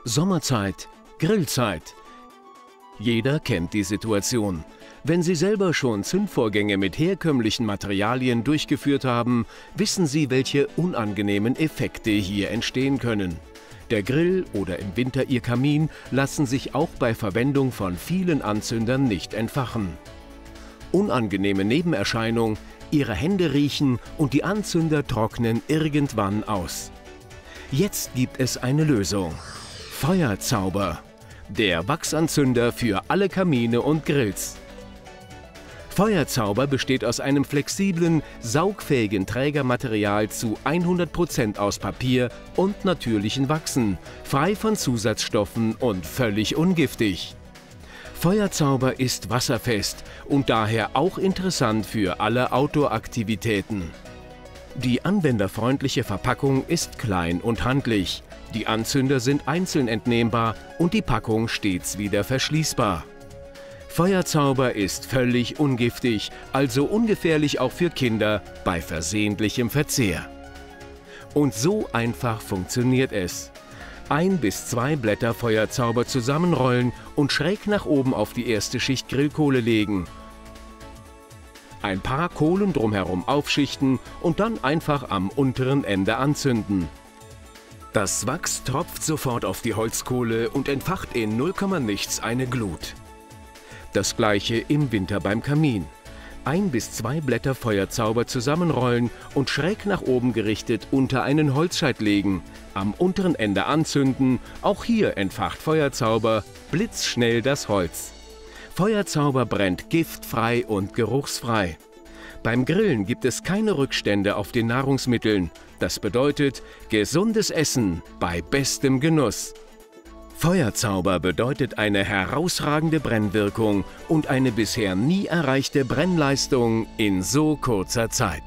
Sommerzeit, Grillzeit. Jeder kennt die Situation. Wenn Sie selber schon Zündvorgänge mit herkömmlichen Materialien durchgeführt haben, wissen Sie, welche unangenehmen Effekte hier entstehen können. Der Grill oder im Winter Ihr Kamin lassen sich auch bei Verwendung von vielen Anzündern nicht entfachen. Unangenehme Nebenerscheinung: Ihre Hände riechen und die Anzünder trocknen irgendwann aus. Jetzt gibt es eine Lösung. Feuerzauber. Der Wachsanzünder für alle Kamine und Grills. Feuerzauber besteht aus einem flexiblen, saugfähigen Trägermaterial zu 100% aus Papier und natürlichen Wachsen, frei von Zusatzstoffen und völlig ungiftig. Feuerzauber ist wasserfest und daher auch interessant für alle Outdoor-Aktivitäten. Die anwenderfreundliche Verpackung ist klein und handlich. Die Anzünder sind einzeln entnehmbar und die Packung stets wieder verschließbar. Feuerzauber ist völlig ungiftig, also ungefährlich auch für Kinder bei versehentlichem Verzehr. Und so einfach funktioniert es. 1 bis 2 Blätter Feuerzauber zusammenrollen und schräg nach oben auf die erste Schicht Grillkohle legen. Ein paar Kohlen drumherum aufschichten und dann einfach am unteren Ende anzünden. Das Wachs tropft sofort auf die Holzkohle und entfacht in 0, nichts eine Glut. Das gleiche im Winter beim Kamin. 1 bis 2 Blätter Feuerzauber zusammenrollen und schräg nach oben gerichtet unter einen Holzscheit legen, am unteren Ende anzünden, auch hier entfacht Feuerzauber blitzschnell das Holz. Feuerzauber brennt giftfrei und geruchsfrei. Beim Grillen gibt es keine Rückstände auf den Nahrungsmitteln. Das bedeutet gesundes Essen bei bestem Genuss. Feuerzauber bedeutet eine herausragende Brennwirkung und eine bisher nie erreichte Brennleistung in so kurzer Zeit.